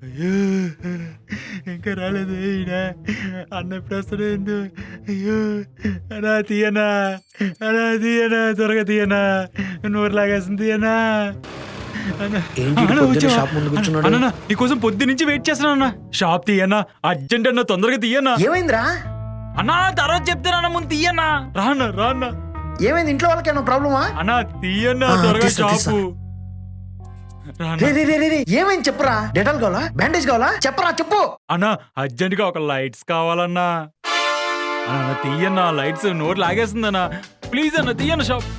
అయ్యో! ఇంకా రాలేదే ఈయన. అన్న ఎప్పుడొస్తాడో ఏందో. అయ్యో! అన్నా తీయనా, అన్నా తీయనా, త్వరగా తీయనా, నోరు లాగేస్తుంది తీయనా. అన్నా, ఏంటి ఈడు అన్నా పొద్దున్నే వచ్చావా? షాప్ ముందు కూర్చున్నాడు? అన్నా నీకోసం పొద్దునుంచి వెయిట్ చేస్తున్నానన్నా. షాప్ తీయనా, అర్జెంట్ అన్నా, తొందరగా తీయనా. ఏమైందిరా? అన్నా తర్వాత చెప్తానన్నా, ముందు తీయనా. రాన్నా రాన్నా. ఏమైంది? ఇంట్లో వాళ్ళకేమో ప్రాబ్లమా? అన్నా తీయన్నా, ఆ, త్వరగా తీస్తా, షాపు. రే రే రే రే రే, ఏమైంది చెప్పురా? డెటాల్ కావాలా? బ్యాండేజ్ కావాలా? చెప్పరా చెప్పు. అన్నా అర్జెంట్ గా ఒక లైట్స్ కావాలన్నా. అన్న తీయన్నా, లైట్స్ నోరు లాగేస్తుందన్నా. ప్లీజ్ అన్న తీయన్న షాప్.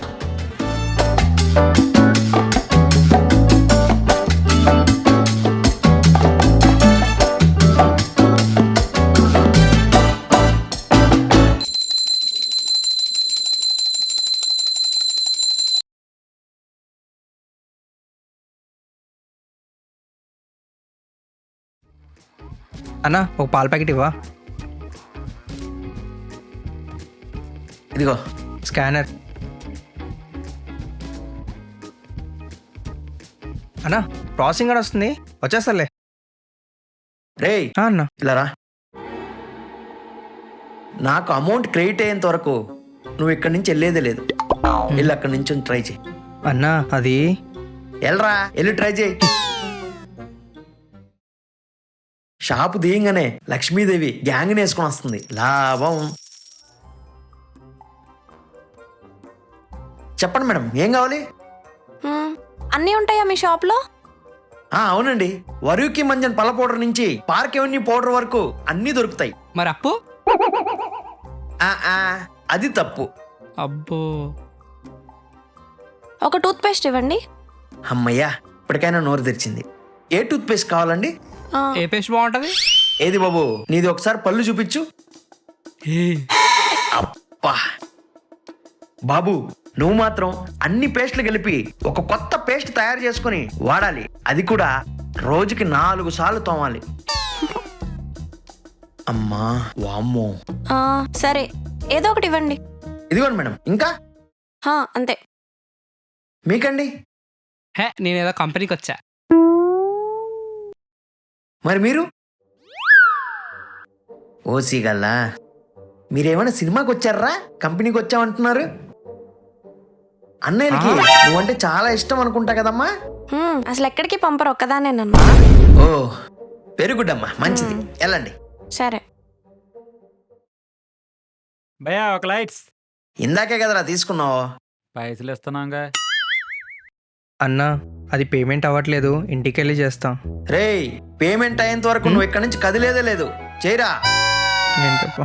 అన్నా ఒక పాల ప్యాకెట్ ఇవ్వా. ఇదిగో. స్కానర్. అన్నా ప్రాసెసింగ్ అని వస్తుంది, వచ్చేస్తాలే. రేయ్ అన్నా ఇలా రా. నాకు అమౌంట్ క్రెడిట్ అయ్యేంత వరకు నువ్వు ఇక్కడి నుంచి వెళ్ళేదే లేదు. వెళ్ళి అక్కడి నుంచి ట్రై చేయి. అన్నా అది వెళ్ళరా, వెళ్ళి ట్రై చేయి. షాపు తీయంగానే లక్ష్మీదేవి గ్యాంగ్ వేసుకొని వస్తుంది. లాభం. చెప్పండి మేడం, ఏం కావాలి? అన్నీ ఉంటాయా మీ షాప్లో? అవునండి, వరుకి మంజన్ పళ్ళ పౌడర్ నుంచి పార్క్ ఎవెన్యూ పౌడర్ వరకు అన్నీ దొరుకుతాయి. మరి అప్పు. అది తప్పు. అబ్బో. ఒక టూత్ పేస్ట్ ఇవ్వండి. అమ్మయ్యా, ఇప్పటికైనా నోరు తెరిచింది. ఏ టూత్ పేస్ట్ కావాలండి? ఏ పేస్ట్ బాగుంటది? ఏది బాబు, నీది ఒకసారి పళ్ళు చూపించు. అబ్బా బాబు, నువ్వు మాత్రం అన్ని పేస్ట్లు కలిపి ఒక కొత్త పేస్ట్ తయారు చేసుకుని వాడాలి. అది కూడా రోజుకి 4 సార్లు తోమాలి. అమ్మా వామ్మో. సరే ఏదో ఒకటి ఇవ్వండి. ఇదిగోండి మేడం. ఇంకా అంతే. మీకండి? నేనేదో కంపెనీకి వచ్చా. మరి మీరు? ఓసిగల్లా, మీరేమైనా సినిమాకి వచ్చారా, కంపెనీకి వచ్చామంటున్నారు? అన్నయ్యలకి నువ్వంటే చాలా ఇష్టం అనుకుంటా కదమ్మా. అసలు ఎక్కడికి పంపరు, ఒక్కదానే నన్ను. ఓ వెరీ గుడ్ అమ్మా, మంచిది, వెళ్ళండి. సరే. భయ్యా ఒక లైట్స్. ఇందాకే కదరా తీసుకున్నావు. పైసలు ఇస్తున్నాగా. అన్నా అది పేమెంట్ అవ్వట్లేదు, ఇంటికి వెళ్ళి చేస్తాం. రేయ్, పేమెంట్ అయ్యేంత వరకు నువ్వు ఇక్కడి నుంచి కదిలేదే లేదు. చేయరా. ఏంటప్ప.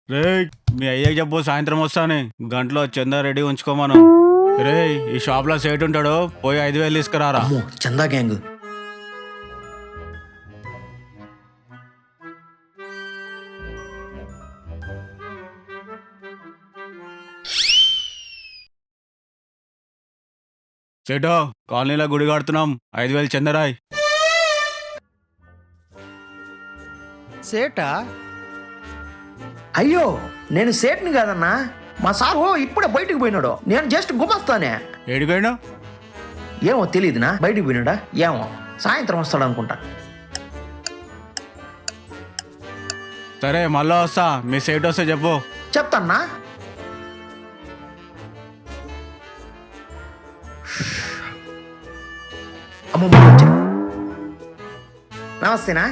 రే మీ అయ్యకి చెప్పు, సాయంత్రం వస్తానే. గంటలో చందా రెడీ ఉంచుకోమను. రే ఈ షాప్ లో సేట్ ఉంటాడు, పోయి 5,000 తీసుకురారా. అమ్మో, చందా గ్యాంగ్. సేటో కాలనీలో గుడి కడుతున్నాం, 5,000 చందరాయ్. సేటా? అయ్యో, నేను సేట్ని కాదన్నా, మా సార్ ఇప్పుడే బయటికి పోయినాడు. నేను జస్ట్ గుమస్తానే. ఏడిపోయినా? ఏమో తెలియదునా, బయటికి పోయినాడా ఏమో, సాయంత్రం వస్తాడు అనుకుంటా. సరే మళ్ళా వస్తా, మీ సేట్ వస్తే చెప్పు. చెప్తాన్నా. అమ్మో, నమస్తేనా.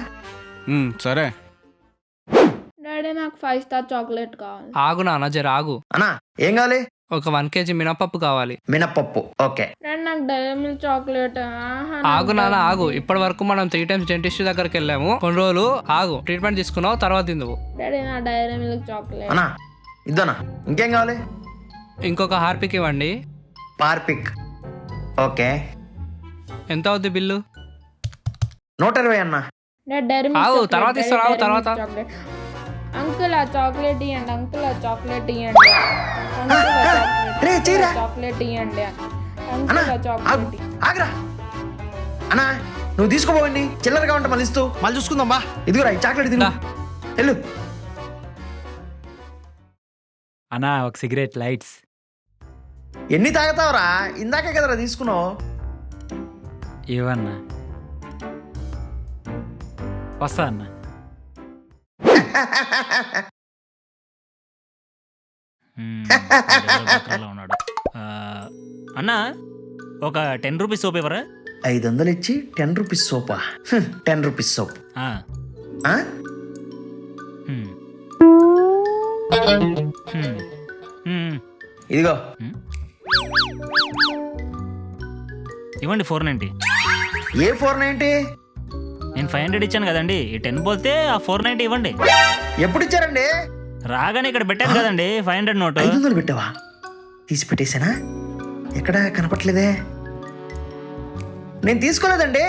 సరే. డాడీ నాకు 5 స్టార్ చాక్లెట్ కావాలి. ఆగు నాన్న, జర ఆగు. అన్నా ఏం కావాలి? ఒక 1 kg మినపప్పు కావాలి. మినపప్పు. ఓకే. డాడీ నాకు డైరీ మిల్క్ చాక్లెట్. ఆగు నాన్న ఆగు. ఇప్పటి వరకు మనం 3 times డెంటిస్ట్ దగ్గరికి వెళ్ళాము. కొన్ని రోజులు ఆగు, ట్రీట్మెంట్ తీసుకున్నావు, తర్వాత తిందువు. డాడీ నా డైరీ మిల్క్ చాక్లెట్. అన్నా ఇద్దనా, ఇంకేం కావాలి? ఇంకొక హార్పిక్ ఇవ్వండి. పార్పిక్. ఓకే. ఎంత అవుద్ది బిల్లు? 120 అన్నా. డాడీ డైరీ మిల్క్ ఆగు, చాక్లెట్, తర్వాత డాడీ ఇస్తాను, ఆగు, డైరీ తర్వాత. Milk chocolate. అంకుల్ ఆ చాక్లెట్ ఇవ్వండి, అంకుల్ ఆ చాక్లెట్ ఇవ్వండి, అంకుల్ ఆ రే, చేయరా. చాక్లెట్ ఇవ్వండి, అన్నా అంకుల్ ఆ ఆగు, చాక్లెట్. ఆగురా. అన్నా నువ్వు తీసుకోపోవండి, చిల్లరగా ఉంటా మళ్ళీ ఇస్తూ. మళ్ళీ చూసుకుందాం బా. ఇదిగోరా ఈ చాక్లెట్ తిను. వెళ్ళు. అన్నా ఒక సిగరెట్ లైట్స్. ఎన్ని తాగుతావురా? ఇందాకే కదరా తీసుకున్నావు. ఏవన్నా వస్తా అన్న. బక్రాలో ఉన్నాడు. అన్న ఒక 10 రూపీస్ సోప్ ఇవ్వరా? 500 ఇచ్చి 10 రూపీస్ సోపా? 10 rupees soap. ఆ. ఆ? హ్మ్. హ్మ్. హ్మ్. ఇదిగో ఇవ్వండి 490. ఏ 490? నేను 500 ఇచ్చాను కదండి, ఈ 10 పోతే ఆ 490 ఇవ్వండి. ఎప్పుడు ఇచ్చారండి? రాగానే ఇక్కడ పెట్టాను కదండి 500 నోటు. 500 పెట్టావా? తీసి పెట్టేశానా? ఎక్కడ కనపట్లేదే. నేను తీసుకోలేదండి.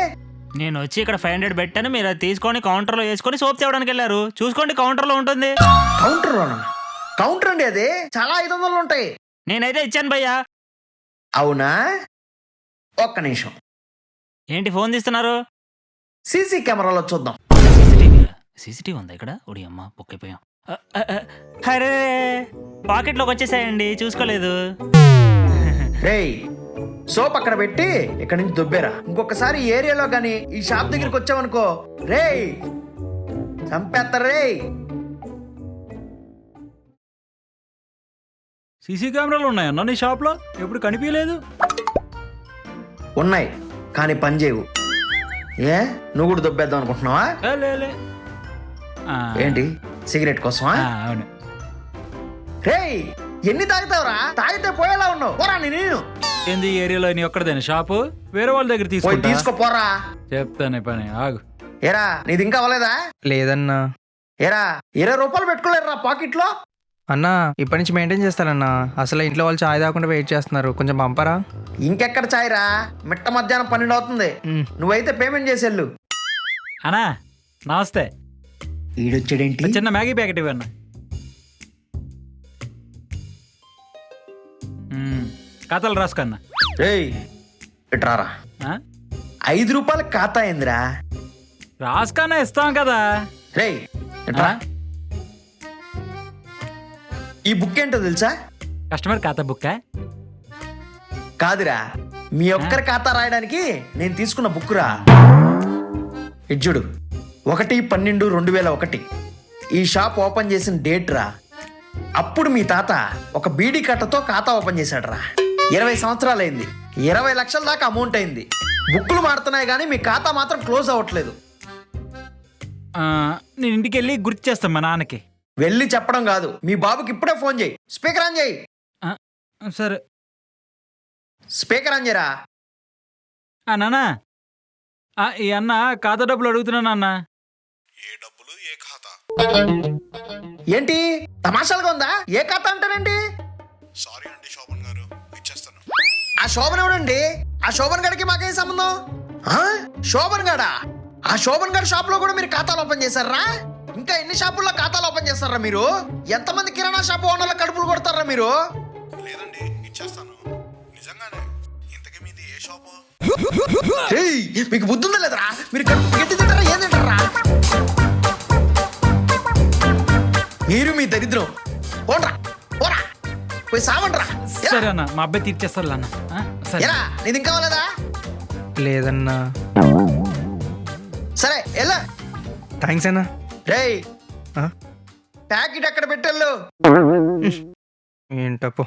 నేను వచ్చి ఇక్కడ 500 పెట్టాను, మీరు అది తీసుకొని కౌంటర్లో వేసుకొని సోప్ తేవడానికి వెళ్ళారు. చూసుకోండి కౌంటర్లో ఉంటుంది. కౌంటర్లోనా? కౌంటర్ అండి అది. చాలా 500 ఉంటాయి. నేనైతే ఇచ్చాను భయ్యా. అవునా? ఒక్క నిమిషం. ఏంటి ఫోన్ తీస్తున్నారు? సీసీ కెమెరాలో చూద్దాం. సీసీటీవీ ఉందా ఇక్కడ? ఒడి అమ్మ పొక్కైపోయాం. అరే పాకెట్లోకి వచ్చేసాయండి, చూసుకోలేదు. రేయ్, సోప్ అక్కడ పెట్టి ఇక్కడ నుంచి దుబ్బేరా. ఇంకొకసారి ఈ ఏరియాలో గాని ఈ షాప్ దగ్గరికి వచ్చావనుకో, రేయ్ చంపేస్తారు రేయ్. సీసీ కెమెరాలు ఉన్నాయన్నా నీ షాప్లో? ఎప్పుడు కనిపించలేదు. ఉన్నాయి కానీ పని చేయవు. ఏ నువ్వు కూడా దుబ్బేద్దాం అనుకుంటున్నావా? లే. ఏంటి సిగరెట్ కోసమా? అవును. రేయ్ ఎన్ని తాగుతావురా? తాగితే పోయేలా ఉన్నావు. పోరా నేను. ఏంది ఈ ఏరియాలో నీ ఒక్కడదేనా షాపు? వేరే వాళ్ళ దగ్గర పోయి తీసుకోపోరా. చెప్తానే పని ఆగు. ఏరా నీది ఇంకా అవ్వలేదా? లేదన్నా. ఏరా 20 రూపాయలు పెట్టుకోలేరా పాకెట్ లో? అన్నా ఇప్పటి నుంచి మెయింటైన్ చేస్తానన్నా. అసలు ఇంట్లో వాళ్ళు చాయ్ తాగకుండా వెయిట్ చేస్తున్నారు, కొంచెం పంపరా. ఇంకెక్కడ చాయరా? మిట్ట మధ్యాహ్నం 12 అవుతుంది. నువ్వైతే పేమెంట్ చేసేళ్ళు. అన్నా నమస్తే. ఈడొచ్చాడేంటి? చిన్న మ్యాగీ ప్యాకెట్ ఇవ్వన్నా. కథలు రాసుకన్నా. రేయ్ ఇట్రారా. 5 రూపాయల ఖాతా ఏందిరా? రాసుకన్నా ఇస్తాం కదా. రేయ్ ఇట్రా. ఈ బుక్ ఏంటో తెలుసా? కస్టమర్ ఖాతా బుక్. కాదురా, మీ ఒక్కరి ఖాతా రాయడానికి నేను తీసుకున్న బుక్ రా. ఇజ్జుడు 1/12/2001 ఈ షాప్ ఓపెన్ చేసిన డేట్ రా. అప్పుడు మీ తాత ఒక బీడీ కట్టతో ఖాతా ఓపెన్ చేశాడు రా. 20 సంవత్సరాలైంది. 20 లక్షల దాకా అమౌంట్ అయింది. బుక్కులు మారుతున్నాయి కానీ మీ ఖాతా మాత్రం క్లోజ్ అవ్వట్లేదు. నేను ఇంటికి వెళ్ళి గుర్తు చేస్తాను మా నాన్నకి. వెళ్ళి చెప్పడం కాదు, మీ బాబుకి ఇప్పుడే ఫోన్ చేయి. స్పీకర్ ఆన్ చేయి. సరే. స్పీకర్ ఆన్ చేయరా. నాన్న ఈ అన్న ఖాతా డబ్బులు అడుగుతున్నాను అన్న. ఏ డబ్బులు ఏ ఖాతా? ఏంటి తమాషాలుగా ఉందా? ఏ ఖాతా అంటారండి? సారీ అండి శోభన్ గారు, ఇచ్చేస్తాను. ఆ శోభన్ ఎవడండి? ఆ శోభన్ గడికి మాకే సంబంధం? శోభన్ గడా? ఆ శోభన్ గడి షాప్ లో కూడా మీరు ఖాతాలు ఓపెన్ చేశారా? ఇంకా ఎన్ని షాపుల్లో ఖాతాలు ఓపెన్ చేస్తారా మీరు? ఎంతమంది కిరాణా షాప్ ఓనర్ల కడుపులు కొడతారా మీరు? లేదండి, ఇచ్చేస్తాను. నిజంగానే. ఇంతకీ మీది ఏ షాపు? మీకు బుద్ధి ఉందా లేదరా? మీరు కడుపు గట్టి తింటారా? ఏం తింటారా మీరు? మీ దరిద్రం. పోండ్రా పోరా, పోయి సావండ్రా. సరే అన్న, మా అబ్బాయి తీర్చేస్తారు అన్న. సరే. ఎరా నీది ఇంకా అవ్వలేదా? లేదన్నా. సరే ఎలా. థ్యాంక్స్ అన్నా. రేయ్ ప్యాకెట్ అక్కడ పెట్టెళ్ళు. ఏంటప్పు.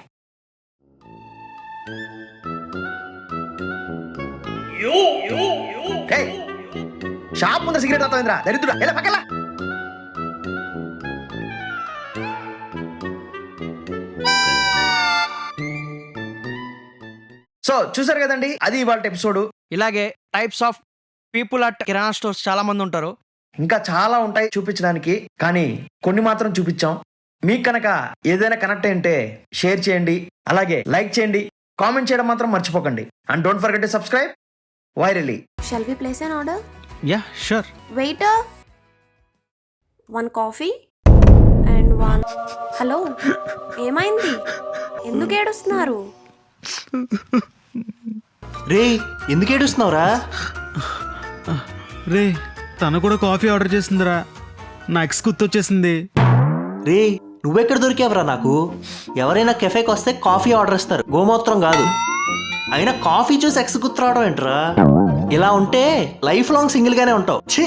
షాప్ ముందర సిగరెట్ తాగుతుందిరా దరిద్రుడా. ఎలా పక్కలా. సో చూసారు కదండి, అది ఇవాళ ఎపిసోడ్. ఇలాగే types of people at kirana stores చాలా మంది ఉంటారు. ఇంకా చాలా ఉంటాయి చూపించడానికి, కానీ కొన్ని మాత్రం చూపించాం. మీకు కనుక ఏదైనా కనెక్ట్ అయింటే షేర్ చేయండి, అలాగే లైక్ చేయండి, కామెంట్ చేయడం మాత్రం మర్చిపోకండి. And don't forget to subscribe virally. Shall we place an order? Yeah sure. Waiter, 1 coffee and 1. Hello, ఏమైంది? ఎందుకు ఏడుస్తున్నారు? రే ఎందుకు ఏడుస్తున్నావురా? రే తను కూడా కాఫీ ఆర్డర్ చేసిందిరా. నా ఎక్స్ గుర్తొచ్చేసింది. రే నువ్వెక్కడ దొరికావురా నాకు? ఎవరైనా కెఫేకి వస్తే కాఫీ ఆర్డర్ ఇస్తారు, గోమూత్రం కాదు. అయినా కాఫీ చూసి ఎక్స్ గుర్తు రావడం ఏంట్రా? ఇలా ఉంటే లైఫ్ లాంగ్ సింగిల్ గానే ఉంటావు. ఛీ